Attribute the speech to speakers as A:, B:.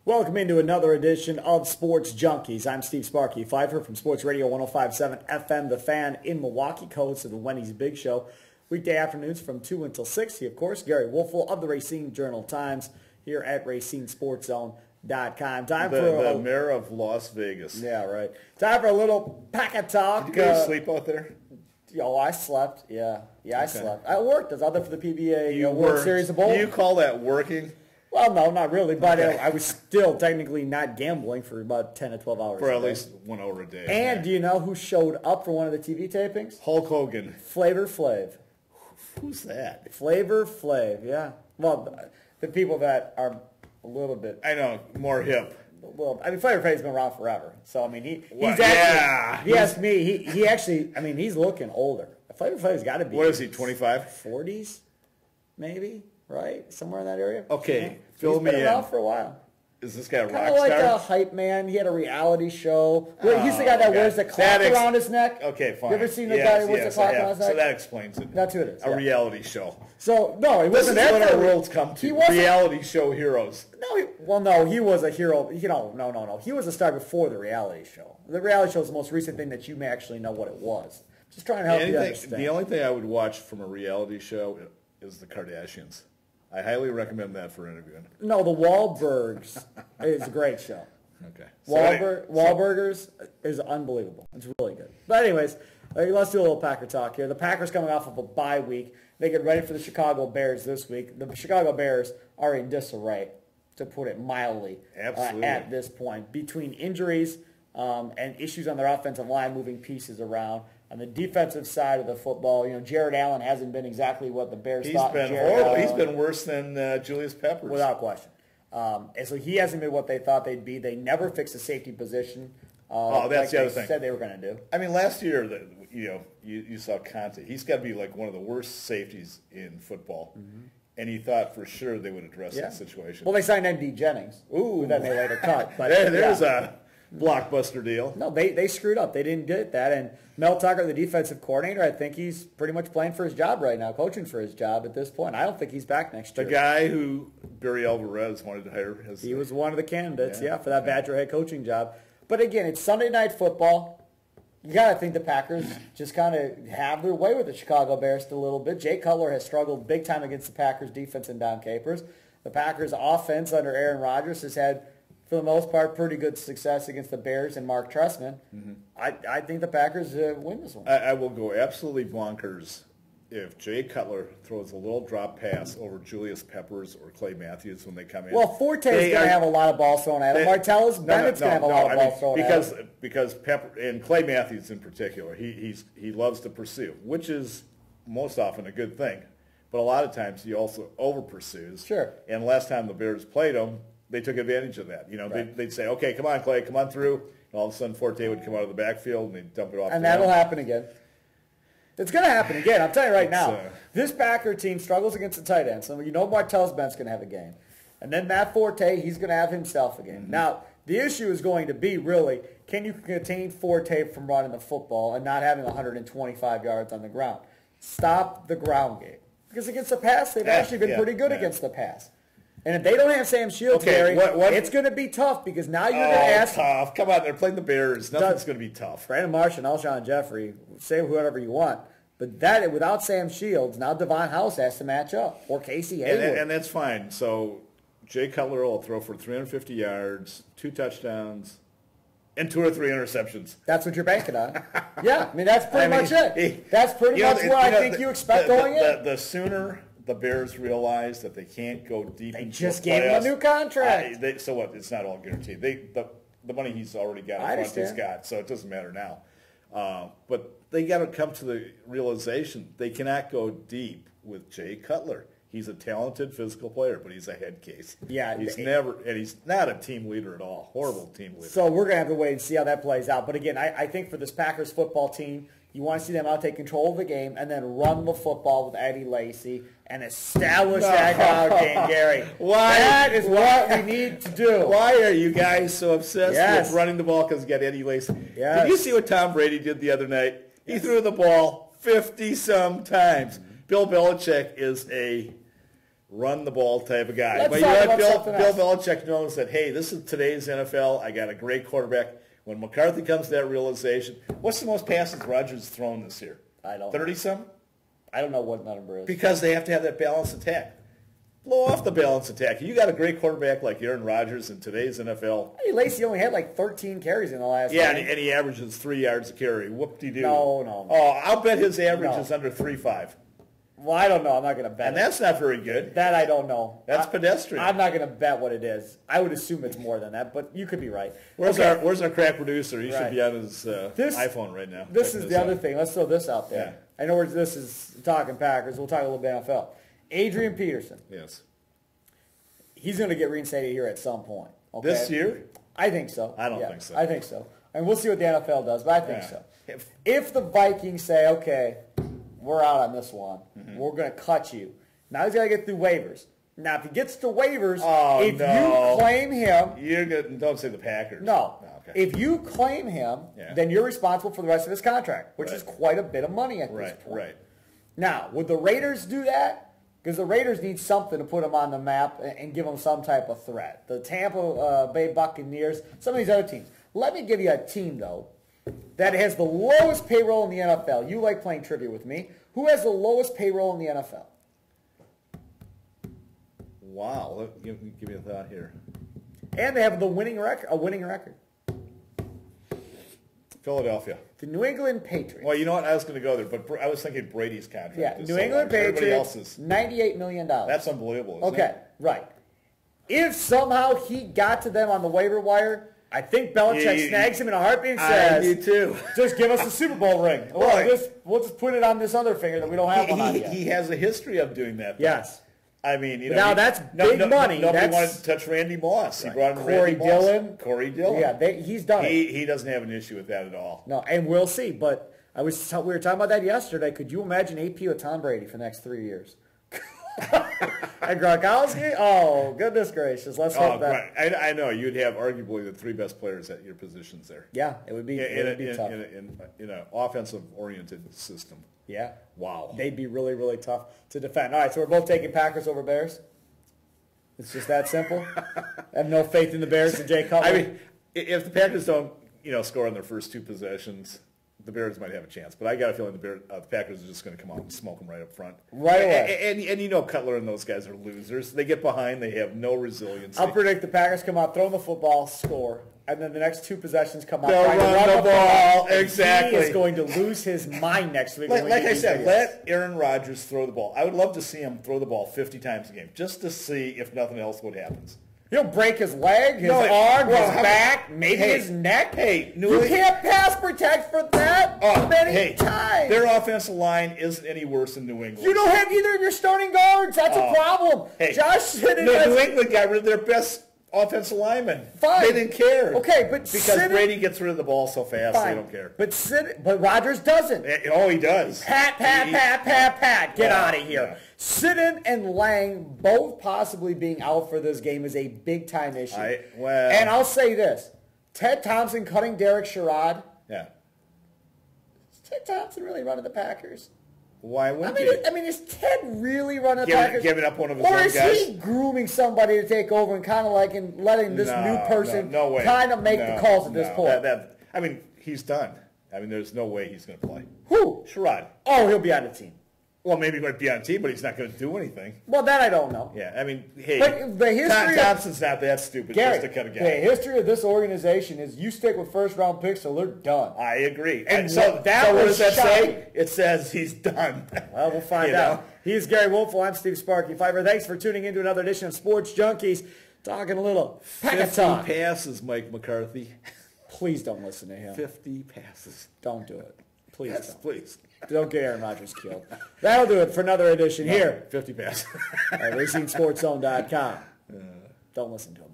A: Welcome into another edition of Sports Junkies. I'm Steve Sparky Fifer from Sports Radio 105.7 FM, The Fan in Milwaukee, co-host of the Wendy's Big Show. Weekday afternoons from 2 until 6. He, of course, Gery Woelfel of the Racine Journal-Times here at RacineSportsZone.com. Time for
B: the mayor of Las Vegas.
A: Yeah, right. Time for a little pack of talk.
B: Did you go to sleep out there?
A: Oh, I slept. Yeah, I slept. I worked. I was out there for the PBA
B: World
A: Series of Bowling.
B: Do you call that working?
A: Well, no, not really, but I was still technically not gambling for about 10 to 12 hours
B: For
A: a
B: at
A: day.
B: least 1 hour a day.
A: And do you know who showed up for one of the TV tapings?
B: Hulk Hogan.
A: Flavor Flav.
B: Who's that?
A: Flavor Flav, yeah. Well, the people that are a little bit...
B: I know, more hip.
A: Well, I mean, Flavor Flav's been around forever. So, I mean, he's
B: actually...
A: Yeah. If you ask me, he actually... I mean, he's looking older. Flavor Flav's got to be...
B: What is he, 25?
A: 40s, maybe? Right? Somewhere in that area.
B: Okay, fill me in.
A: He's been around for a while.
B: Is this guy a rock
A: Kind of like
B: star?
A: a hype man. He had a reality show. He's the guy that wears the clock around his neck.
B: Okay, fine.
A: You ever seen the guy who wears the clock around his neck?
B: So that explains it.
A: That's who it is.
B: A reality show.
A: So, no, he
B: This
A: wasn't
B: is
A: that.
B: what our world's come to. Reality show heroes.
A: No, he was a hero. No. He was a star before the reality show. The reality show is the most recent thing that you may actually know what it was. Just trying to help you understand.
B: The only thing I would watch from a reality show is the Kardashians. I highly recommend that for interviewing.
A: No, the Wahlbergs is a great show.
B: Okay.
A: Wahlburgers is unbelievable. It's really good. But anyways, let's do a little Packer talk here. The Packers coming off of a bye week. They get ready for the Chicago Bears this week. The Chicago Bears are in disarray, to put it mildly, at this point. Between injuries and issues on their offensive line, moving pieces around. On the defensive side of the football, Jared Allen hasn't been exactly what the Bears thought.
B: He's been horrible. He's been worse than Julius Peppers.
A: Without question. And so he hasn't been what they thought they'd be. They never fixed the safety position.
B: That's the other thing.
A: Said they were going to do.
B: I mean, last year, you saw Conte. He's got to be like one of the worst safeties in football. Mm-hmm. And he thought for sure they would address that situation.
A: Well, they signed M.D. Jennings. Ooh. Then they later cut. But
B: there's a blockbuster deal.
A: No, they screwed up. They didn't get that. And Mel Tucker, the defensive coordinator, I think he's pretty much playing for his job right now, coaching for his job at this point. I don't think he's back next year.
B: The guy who Barry Alvarez wanted to hire.
A: He was one of the candidates, for that Badger head coaching job. But again, it's Sunday Night Football. You got to think the Packers just kind of have their way with the Chicago Bears a little bit. Jay Cutler has struggled big time against the Packers defense and Don Capers. The Packers offense under Aaron Rodgers has had, for the most part, pretty good success against the Bears and Mark Trestman. Mm-hmm. I think the Packers win this one.
B: I will go absolutely bonkers if Jay Cutler throws a little drop pass over Julius Peppers or Clay Matthews when they come in.
A: Well, Forte is going to have a lot of balls thrown at him. Martellus Bennett's going to have a lot of balls thrown at him.
B: Because Pepper and Clay Matthews in particular, he loves to pursue, which is most often a good thing. But a lot of times he also over pursues.
A: Sure.
B: And last time the Bears played him, they took advantage of that. They'd say, "Okay, come on, Clay, come on through." And all of a sudden, Forte would come out of the backfield and they'd dump it off.
A: And that'll happen again. It's going to happen again. I'm telling you right now. This Packer team struggles against the tight end. So Martellus Bennett's going to have a game. And then Matt Forte, he's going to have himself a game. Mm-hmm. Now, the issue is going to be really, can you contain Forte from running the football and not having 125 yards on the ground? Stop the ground game. Because against the pass, they've actually been pretty good against the pass. And if they don't have Sam Shields, Gary, it's going to be tough because now you're going to ask.
B: Tough. Come on, they're playing the Bears. Nothing's going to be tough.
A: Brandon Marsh and Alshon Jeffrey, say whatever you want. But that without Sam Shields, now Devon House has to match up. Or Casey Hayward.
B: And that's fine. So Jay Cutler will throw for 350 yards, 2 touchdowns, and 2 or 3 interceptions.
A: That's what you're banking on. Yeah, I mean, that's pretty much it. That's pretty much what I think you expect going in.
B: The sooner the Bears realize that they can't go deep into the playoffs.
A: They just gave him a new contract.
B: So what? It's not all guaranteed. The money he's already got, he's got, so it doesn't matter now. But they got to come to the realization they cannot go deep with Jay Cutler. He's a talented physical player, but he's a head case.
A: Yeah,
B: he's not a team leader at all. Horrible team leader.
A: So we're gonna have to wait and see how that plays out. But again, I think for this Packers football team, you want to see them out take control of the game and then run the football with Eddie Lacy and establish that ground game, Gary. That is what we need to do.
B: Why are you guys so obsessed with running the ball because you got Eddie Lacy? Yes. Did you see what Tom Brady did the other night? He threw the ball 50-some times. Bill Belichick is a run the ball type of guy.
A: Let's
B: but
A: talk about
B: Bill Belichick knows that, hey, this is today's NFL. I got a great quarterback. When McCarthy comes to that realization, what's the most passes Rodgers has thrown this year?
A: I don't
B: 30-some?
A: I don't know what number is.
B: Because they have to have that balanced attack. Blow off the balanced attack. You got a great quarterback like Aaron Rodgers in today's NFL.
A: Eddie Lacy only had like 13 carries in the last game.
B: And he averages 3 yards a carry. Whoop-de-doo.
A: No.
B: Oh, I'll bet his average is under 3.5.
A: Well, I don't know. I'm not going to bet.
B: And that's not very good.
A: That I don't know.
B: That's pedestrian.
A: I'm not going to bet what it is. I would assume it's more than that, but you could be right.
B: Where's our crack producer? He should be on his iPhone right now.
A: This is the other thing. Let's throw this out there. Yeah. I know this is talking Packers. We'll talk a little bit NFL. Adrian Peterson.
B: Yes.
A: He's going to get reinstated here at some point. Okay?
B: This year?
A: I think so.
B: I don't think so.
A: I think so. And we'll see what the NFL does, but I think so. If the Vikings say, okay, we're out on this one, we're going to cut you. Now he's got to get through waivers. Now, if he gets to waivers, you claim him.
B: Don't say the Packers.
A: No. Okay. If you claim him, then you're responsible for the rest of his contract, which is quite a bit of money at this point. Right. Now, would the Raiders do that? Because the Raiders need something to put them on the map and give them some type of threat. The Tampa Bay Buccaneers, some of these other teams. Let me give you a team, though, that has the lowest payroll in the NFL. You like playing trivia with me. Who has the lowest payroll in the NFL?
B: Wow. Give me a thought here.
A: And they have a winning record.
B: Philadelphia.
A: The New England Patriots.
B: Well, you know what? I was going to go there, but I was thinking Brady's contract.
A: Yeah, New England Patriots, $98 million.
B: That's unbelievable, isn't it?
A: Okay, right. If somehow he got to them on the waiver wire, I think Belichick snags him in a heartbeat and says,
B: I do too.
A: Just give us the Super Bowl ring. We'll just put it on this other finger that we don't have one on yet.
B: He has a history of doing that, though.
A: Yes.
B: I mean,
A: now that's big money.
B: Nobody wanted to touch Randy Moss. He brought in
A: Corey Dillon.
B: Yeah,
A: he's done it.
B: He doesn't have an issue with that at all.
A: No, and we'll see. But we were talking about that yesterday. Could you imagine AP with Tom Brady for the next 3 years? And Gronkowski? Oh, goodness gracious. Let's hope that.
B: I know. You'd have arguably the 3 best players at your positions there.
A: Yeah, it would be tough.
B: In an offensive-oriented system.
A: Yeah.
B: Wow.
A: They'd be really, really tough to defend. All right, so we're both taking Packers over Bears? It's just that simple? I have no faith in the Bears and Jay Cutler?
B: I mean, if the Packers don't, score on their first 2 possessions, the Bears might have a chance. But I got a feeling the Packers are just going to come out and smoke them right up front.
A: Right away.
B: And Cutler and those guys are losers. They get behind. They have no resilience.
A: I'll predict the Packers come out, throw the football, score. And then the next 2 possessions come out.
B: They'll run the ball. Exactly.
A: He is going to lose his mind next week.
B: Like I said, let Aaron Rodgers throw the ball. I would love to see him throw the ball 50 times a game, just to see if nothing else what happens.
A: He'll break his leg, his arm, his back, maybe his neck. You can't pass protect for that many times.
B: Their offensive line isn't any worse than New England.
A: You don't have either of your starting guards. That's a problem. Josh
B: New England got rid of their best offensive lineman.
A: Fine.
B: They didn't care.
A: Okay, but
B: because Brady gets rid of the ball so fast, they don't care.
A: But Rodgers doesn't.
B: He does.
A: Pat. Get out of here. Yeah. Sitton and Lang both possibly being out for this game is a big-time issue. And I'll say this. Ted Thompson cutting Derek Sherrod.
B: Yeah.
A: Is Ted Thompson really running the Packers?
B: Why wouldn't he?
A: I mean, is Ted really running the Packers?
B: Giving up one of his own guys?
A: Or is he grooming somebody to take over and kind of letting this new person kind of make the calls at this point?
B: He's done. There's no way he's going to play.
A: Who?
B: Sherrod.
A: Oh, he'll be on the team.
B: Well, maybe he might be on the team, but he's not going to do anything.
A: Well, that I don't know.
B: Yeah,
A: but the history
B: Thompson's not that stupid just to cut a guy.
A: The history of this organization is you stick with first-round picks or they're done.
B: I agree.
A: And so what does that say?
B: It says he's done.
A: Well, we'll find out. He's Gery Woelfel. I'm Steve Sparky Fifer. Thanks for tuning into another edition of Sports Junkies. Talking a little pack talk.
B: 50 passes, Mike McCarthy.
A: Please don't listen to him.
B: 50 passes.
A: Don't do it. Please don't.
B: Please.
A: Don't get Aaron Rodgers killed. That'll do it for another edition here.
B: 50 passes.
A: At RacinSportsZone.com. Don't listen to him.